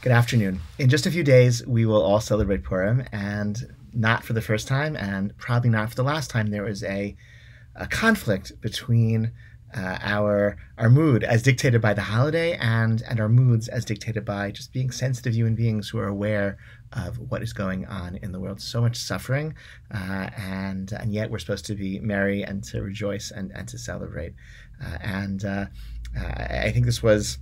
Good afternoon. In just a few days, we will all celebrate Purim, and not for the first time, and probably not for the last time, there is a conflict between our mood as dictated by the holiday and our moods as dictated by just being sensitive human beings who are aware of what is going on in the world. So much suffering, and yet we're supposed to be merry and to rejoice and to celebrate. I think this was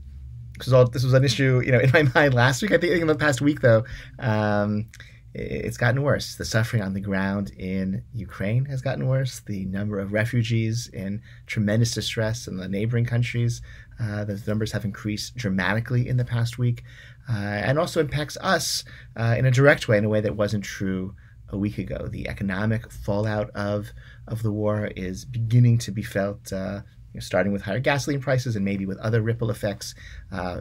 an issue, in my mind last week. I think in the past week, though, it's gotten worse. The suffering on the ground in Ukraine has gotten worse. The number of refugees in tremendous distress in the neighboring countries, those numbers have increased dramatically in the past week, and also impacts us in a direct way, in a way that wasn't true a week ago. The economic fallout of the war is beginning to be felt, starting with higher gasoline prices and maybe with other ripple effects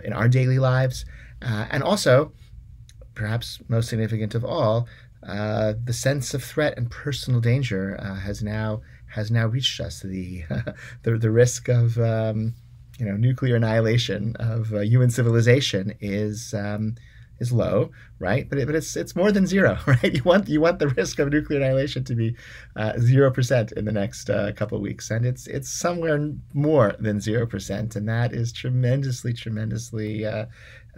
in our daily lives. And also, perhaps most significant of all, the sense of threat and personal danger has now reached us. The risk of nuclear annihilation of human civilization is low, right? But it's more than zero, right? You want the risk of nuclear annihilation to be 0% in the next couple of weeks, and it's somewhere more than 0%, and that is tremendously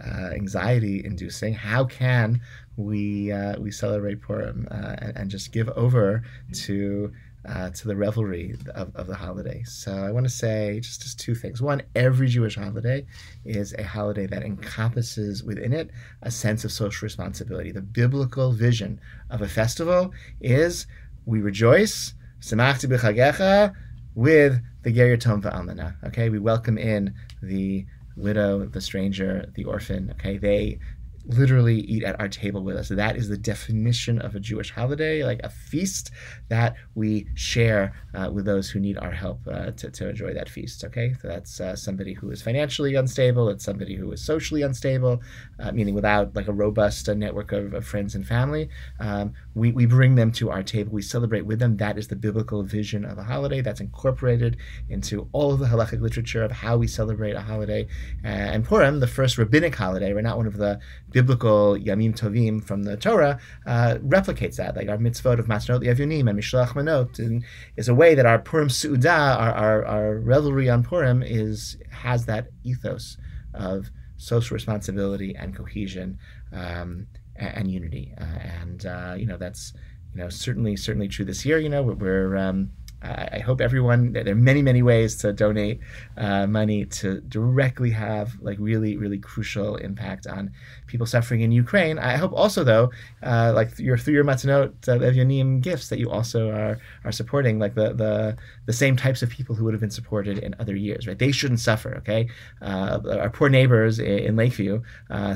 anxiety-inducing. How can we celebrate Purim and just give over to the revelry of the holiday? So I want to say just two things. One, every Jewish holiday is a holiday that encompasses within it a sense of social responsibility. The biblical vision of a festival is we rejoice, samachti b'chagecha, with the ger yatom v'almana. Okay, we welcome in the widow, the stranger, the orphan. Okay, they literally eat at our table with us. That is the definition of a Jewish holiday, like a feast that we share with those who need our help to enjoy that feast. Okay, so that's somebody who is financially unstable. It's somebody who is socially unstable, meaning without like a robust network of friends and family. We bring them to our table. We celebrate with them. That is the biblical vision of a holiday that's incorporated into all of the halachic literature of how we celebrate a holiday. And Purim, the first rabbinic holiday, we're not one of the biblical Yamim Tovim from the Torah, replicates that. Like our mitzvot of Matnot Yavyonim and Mishloach Manot, and is a way that our Purim Su'udah, our revelry on Purim, has that ethos of social responsibility and cohesion and unity. That's certainly true this year. We're I hope everyone, there are many ways to donate money to directly have like really crucial impact on people suffering in Ukraine. I hope also, though, through your Matanot Evyonim gifts, that you also are supporting like the same types of people who would have been supported in other years, right? They shouldn't suffer, okay? Our poor neighbors in Lakeview,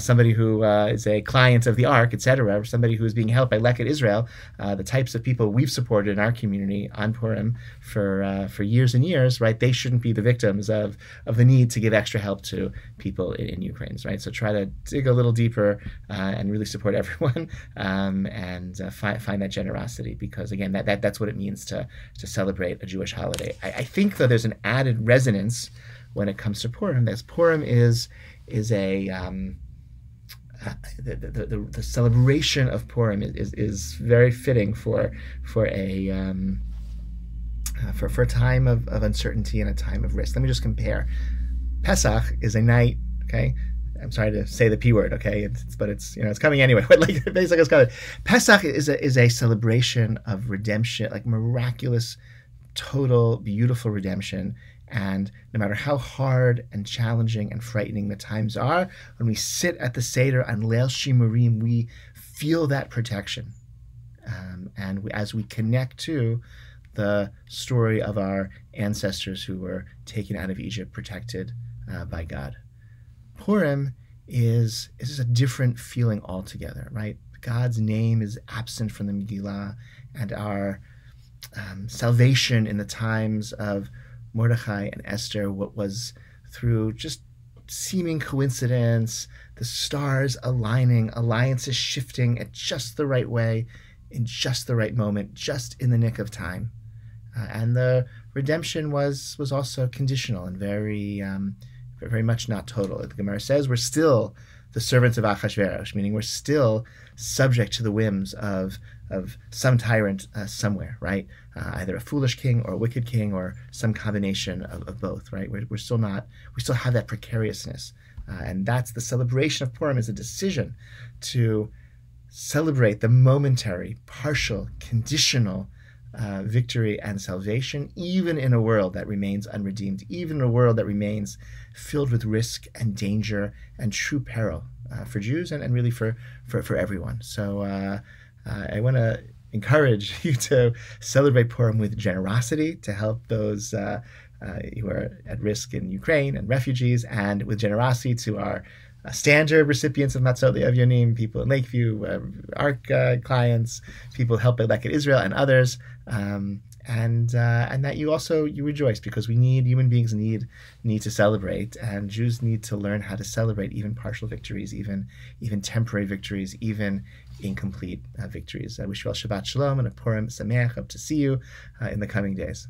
somebody who is a client of the Ark, etc., or somebody who is being helped by Leket Israel, the types of people we've supported in our community on Purim for years and years, right? They shouldn't be the victims of the need to give extra help to people in Ukraine, right? So try to dig a little deeper and really support everyone and find that generosity, because again, that's what it means to celebrate a Jewish holiday. I think, though, there's an added resonance when it comes to Purim. That Purim is a the celebration of Purim is very fitting for a time of uncertainty and a time of risk. Let me just compare. Pesach is a night, okay? I'm sorry to say the P word, okay? But it's coming anyway. But like basically, it's coming. Pesach is a celebration of redemption, like miraculous, total, beautiful redemption. And no matter how hard and challenging and frightening the times are, when we sit at the Seder on Leil Shimurim, we feel that protection, as we connect to the story of our ancestors who were taken out of Egypt, protected by God. Purim is a different feeling altogether, right? God's name is absent from the Megillah, and our salvation in the times of Mordechai and Esther, what was through just seeming coincidence, the stars aligning, alliances shifting at just the right way, in just the right moment, just in the nick of time. And the redemption was also conditional and very much not total. The Gemara says we're still the servants of Achashverosh, meaning we're still subject to the whims of some tyrant somewhere, right? Either a foolish king or a wicked king or some combination of both, right? We still have that precariousness. And that's the celebration of Purim, is a decision to celebrate the momentary, partial, conditional victory and salvation, even in a world that remains unredeemed, even in a world that remains filled with risk and danger and true peril for Jews and really for everyone. So I want to encourage you to celebrate Purim with generosity to help those who are at risk in Ukraine and refugees, and with generosity to our standard recipients of Matzot Le'Evyonim, people in Lakeview, ARC clients, people help Leket Israel, and others, and that you rejoice, because human beings need to celebrate, and Jews need to learn how to celebrate even partial victories, even temporary victories, even incomplete victories. I wish you all Shabbat Shalom and a Purim Sameach. Hope to see you in the coming days.